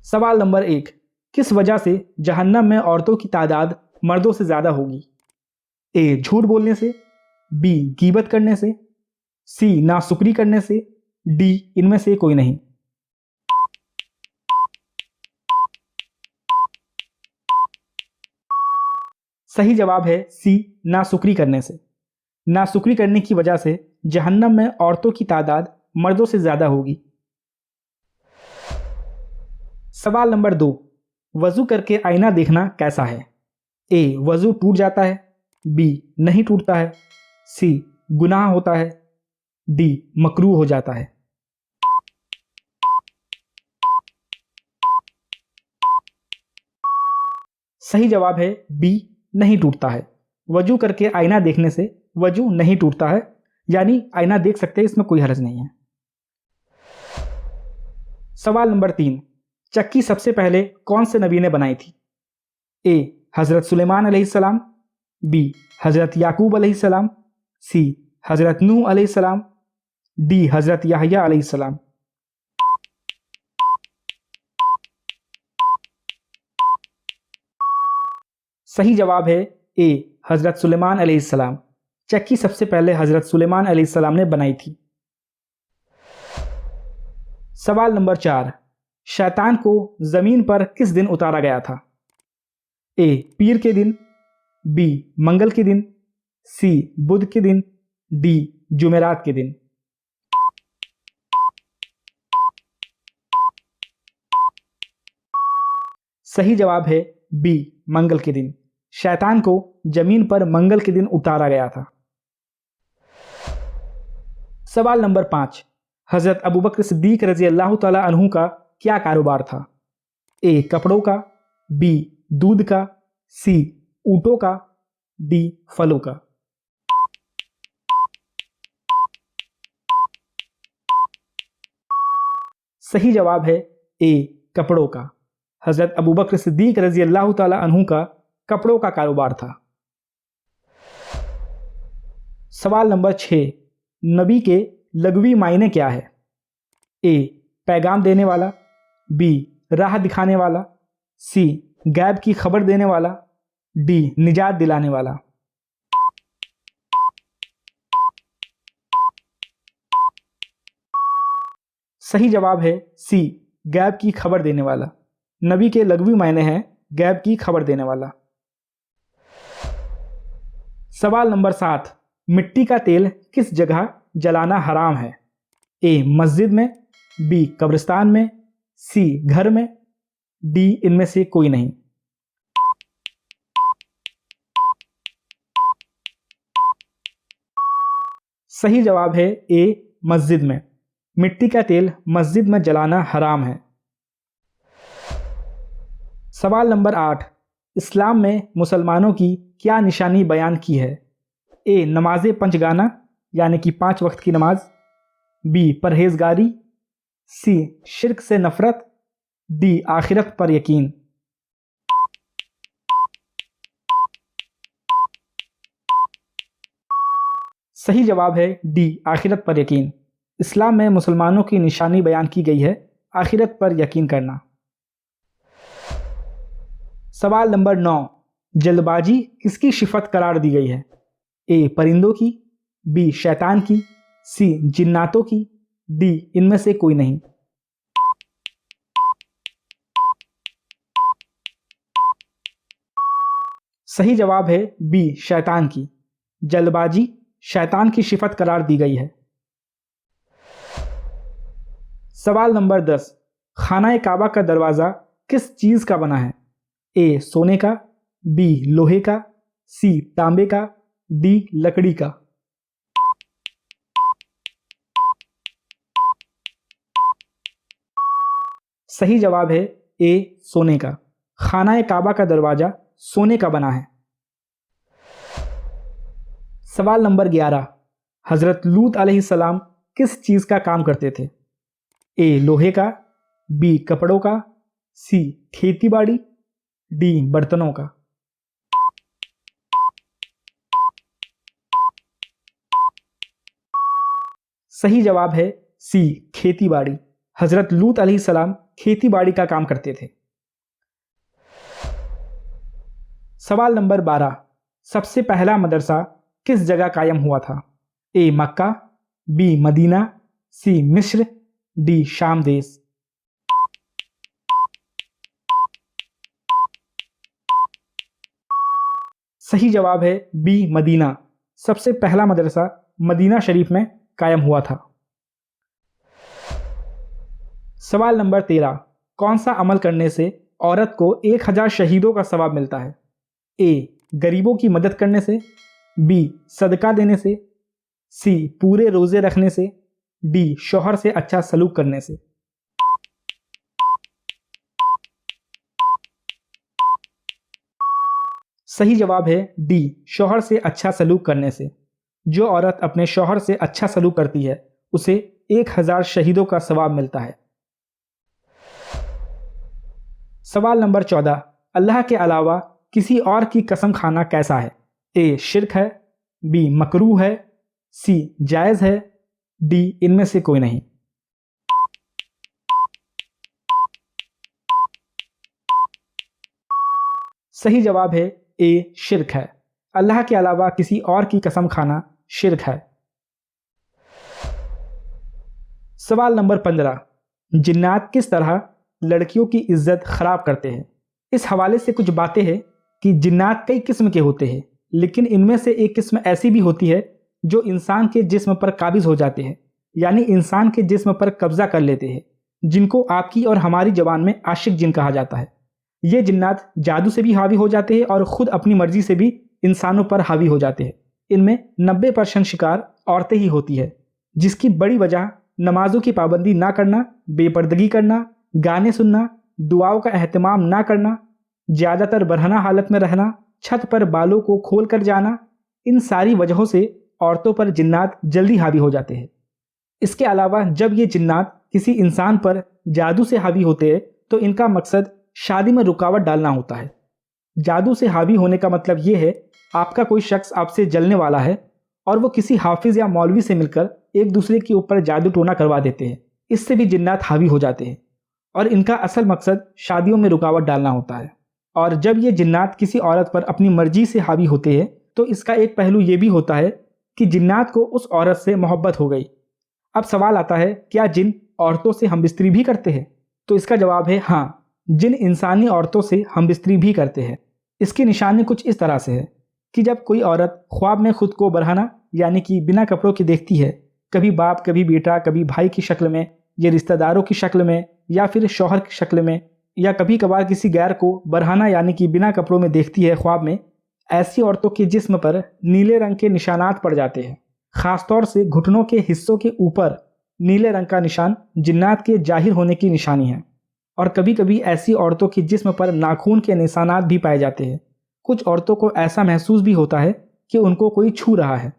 سوال نمبر 1، کس وجہ سے جہنم میں عورتوں کی تعداد مردوں سے زیادہ ہوگی؟ اے جھوٹ بولنے سے، بی غیبت کرنے سے، سی ناشکری کرنے سے، ڈی ان میں سے کوئی نہیں۔ صحیح جواب ہے سی ناشکری کرنے سے۔ ناشکری کرنے کی وجہ سے جہنم میں عورتوں کی تعداد مردوں سے زیادہ ہوگی۔ سوال نمبر 2، وضو کر کے آئینہ دیکھنا کیسا ہے؟ اے وضو ٹوٹ جاتا ہے، بی نہیں ٹوٹتا ہے، سی گناہ ہوتا ہے، ڈی مکروہ ہو جاتا ہے۔ صحیح جواب ہے بی نہیں ٹوٹتا ہے۔ وضو کر کے آئینہ دیکھنے سے وضو نہیں ٹوٹتا ہے، یعنی آئینہ دیکھ سکتے ہیں، اس میں کوئی حرج نہیں ہے۔ سوال نمبر 3، چکی سب سے پہلے کون سے نبی نے بنائی تھی؟ اے حضرت سلیمان علیہ السلام، بی حضرت یعقوب علیہ السلام، سی حضرت نوح علیہ السلام، ڈی حضرت یحییٰ علیہ السلام۔ صحیح جواب ہے اے حضرت سلیمان علیہ السلام۔ چکی سب سے پہلے حضرت سلیمان علیہ السلام نے بنائی تھی۔ سوال نمبر 4، شیطان کو زمین پر کس دن اتارا گیا تھا؟ اے پیر کے دن، بی منگل کے دن، سی بدھ کے دن، ڈی جمعرات کے دن۔ صحیح جواب ہے بی منگل کے دن۔ شیطان کو زمین پر منگل کے دن اتارا گیا تھا۔ سوال نمبر 5، حضرت ابوبکر صدیق رضی اللہ تعالی عنہ کا کیا کاروبار تھا؟ اے کپڑوں کا، بی دودھ کا، سی اونٹوں کا، ڈی پھلوں کا۔ صحیح جواب ہے اے کپڑوں کا۔ حضرت ابوبکر صدیق رضی اللہ تعالی عنہ کا کپڑوں کا کاروبار تھا۔ سوال نمبر 6، نبی کے لغوی معنی کیا ہے؟ اے پیغام دینے والا، بی راہ دکھانے والا، سی غیب کی خبر دینے والا، ڈی نجات دلانے والا۔ صحیح جواب ہے سی غیب کی خبر دینے والا۔ نبی کے لغوی معنی ہیں غیب کی خبر دینے والا۔ سوال نمبر 7، مٹی کا تیل کس جگہ جلانا حرام ہے؟ اے مسجد میں، بی قبرستان میں، سی گھر میں، ڈی ان میں سے کوئی نہیں۔ صحیح جواب ہے اے مسجد میں۔ مٹی کا تیل مسجد میں جلانا حرام ہے۔ سوال نمبر 8، اسلام میں مسلمانوں کی کیا نشانی بیان کی ہے؟ اے نماز پنجگانہ یعنی کہ 5 وقت کی نماز، بی پرہیزگاری، سی شرک سے نفرت، ڈی آخرت پر یقین۔ صحیح جواب ہے ڈی آخرت پر یقین۔ اسلام میں مسلمانوں کی نشانی بیان کی گئی ہے آخرت پر یقین کرنا۔ سوال نمبر 9، جلد بازی کس کی صفت قرار دی گئی ہے؟ اے پرندوں کی، بی شیطان کی، سی جناتوں کی، ڈی ان میں سے کوئی نہیں۔ صحیح جواب ہے بی شیطان کی۔ جلد بازی شیطان کی صفت قرار دی گئی ہے۔ سوال نمبر 10، خانہ کعبہ کا دروازہ کس چیز کا بنا ہے؟ اے سونے کا، بی لوہے کا، سی تانبے کا، ڈی لکڑی کا۔ صحیح جواب ہے اے سونے کا۔ خانہ کعبہ کا دروازہ سونے کا بنا ہے۔ سوال نمبر 11، حضرت لوط علیہ السلام کس چیز کا کام کرتے تھے؟ اے لوہے کا، بی کپڑوں کا، سی کھیتی باڑی، ڈی برتنوں کا۔ صحیح جواب ہے سی کھیتی باڑی۔ حضرت لوط علیہ السلام کھیتی باڑی کا کام کرتے تھے۔ سوال نمبر 12، سب سے پہلا مدرسہ کس جگہ قائم ہوا تھا؟ اے مکہ، بی مدینہ، سی مصر، ڈی شام دیس۔ صحیح جواب ہے بی مدینہ۔ سب سے پہلا مدرسہ مدینہ شریف میں قائم ہوا تھا۔ سوال نمبر 13، کون سا عمل کرنے سے عورت کو 1000 شہیدوں کا ثواب ملتا ہے؟ اے غریبوں کی مدد کرنے سے، بی صدقہ دینے سے، سی پورے روزے رکھنے سے، ڈی شوہر سے اچھا سلوک کرنے سے۔ صحیح جواب ہے ڈی شوہر سے اچھا سلوک کرنے سے۔ جو عورت اپنے شوہر سے اچھا سلوک کرتی ہے اسے 1000 شہیدوں کا ثواب ملتا ہے۔ سوال نمبر 14، اللہ کے علاوہ کسی اور کی قسم کھانا کیسا ہے؟ اے شرک ہے، بی مکروہ ہے، سی جائز ہے، ڈی ان میں سے کوئی نہیں۔ صحیح جواب ہے اے شرک ہے۔ اللہ کے علاوہ کسی اور کی قسم کھانا شرک ہے۔ سوال نمبر 15، جنات کس طرح لڑکیوں کی عزت خراب کرتے ہیں؟ اس حوالے سے کچھ باتیں ہیں کہ جنات کئی قسم کے ہوتے ہیں، لیکن ان میں سے ایک قسم ایسی بھی ہوتی ہے جو انسان کے جسم پر قابض ہو جاتے ہیں، یعنی انسان کے جسم پر قبضہ کر لیتے ہیں، جن کو آپ کی اور ہماری زبان میں عاشق جن کہا جاتا ہے۔ یہ جنات جادو سے بھی حاوی ہو جاتے ہیں اور خود اپنی مرضی سے بھی انسانوں پر حاوی ہو جاتے ہیں۔ ان میں 90% شکار عورتیں ہی ہوتی ہے، جس کی بڑی وجہ نمازوں کی پابندی نہ کرنا، بے پردگی کرنا، گانے سننا، دعاؤں کا اہتمام نہ کرنا، زیادہ تر برہنہ حالت میں رہنا، چھت پر بالوں کو کھول کر جانا، ان ساری وجہوں سے عورتوں پر جنات جلدی حاوی ہو جاتے ہیں۔ اس کے علاوہ جب یہ جنات کسی انسان پر جادو سے حاوی ہوتے ہیں تو ان کا مقصد شادی میں رکاوٹ ڈالنا ہوتا ہے۔ جادو سے حاوی ہونے کا مطلب یہ ہے آپ کا کوئی شخص آپ سے جلنے والا ہے اور وہ کسی حافظ یا مولوی سے مل کر ایک دوسرے کے اوپر جادو ٹونا کروا دیتے ہیں، اس سے بھی جنات حاوی ہو جاتے ہیں، اور ان کا اصل مقصد شادیوں میں رکاوٹ ڈالنا ہوتا ہے۔ اور جب یہ جنات کسی عورت پر اپنی مرضی سے حاوی ہوتے ہیں تو اس کا ایک پہلو یہ بھی ہوتا ہے کہ جنات کو اس عورت سے محبت ہو گئی۔ اب سوال آتا ہے، کیا جن عورتوں سے ہم بستری بھی کرتے ہیں؟ تو اس کا جواب ہے ہاں، جن انسانی عورتوں سے ہم بستری بھی کرتے ہیں۔ اس کی نشانی کچھ اس طرح سے ہے کہ جب کوئی عورت خواب میں خود کو برہنہ یعنی کہ بنا کپڑوں کے دیکھتی ہے، کبھی باپ، کبھی بیٹا، کبھی بھائی کی شکل میں، یا رشتہ داروں کی شکل میں، یا پھر شوہر کی شکل میں، یا کبھی کبھار کسی غیر کو برہنہ یعنی کہ بنا کپڑوں میں دیکھتی ہے خواب میں، ایسی عورتوں کے جسم پر نیلے رنگ کے نشانات پڑ جاتے ہیں۔ خاص طور سے گھٹنوں کے حصوں کے اوپر نیلے رنگ کا نشان جنات کے ظاہر ہونے کی نشانی ہے، اور کبھی کبھی ایسی عورتوں کے جسم پر ناخون کے نشانات بھی پائے جاتے ہیں۔ کچھ عورتوں کو ایسا محسوس بھی ہوتا ہے کہ ان کو کوئی چھو رہا ہے،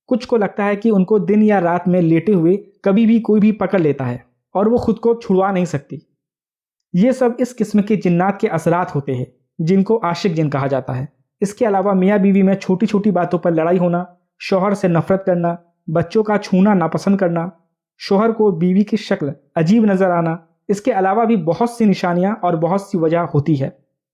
کچھ کو لگتا ہے کہ ان کو دن یا رات میں لیٹے ہوئے کبھی بھی کوئی بھی پکڑ لیتا ہے اور وہ خود کو چھڑوا نہیں سکتی۔ یہ سب اس قسم کے جنات کے اثرات ہوتے ہیں جن کو عاشق جن کہا جاتا ہے۔ اس کے علاوہ میاں بیوی میں چھوٹی چھوٹی باتوں پر لڑائی ہونا، شوہر سے نفرت کرنا، بچوں کا چھونا ناپسند کرنا، شوہر کو بیوی کی شکل عجیب نظر آنا، اس کے علاوہ بھی بہت سی نشانیاں اور بہت سی وجہ ہوتی ہے۔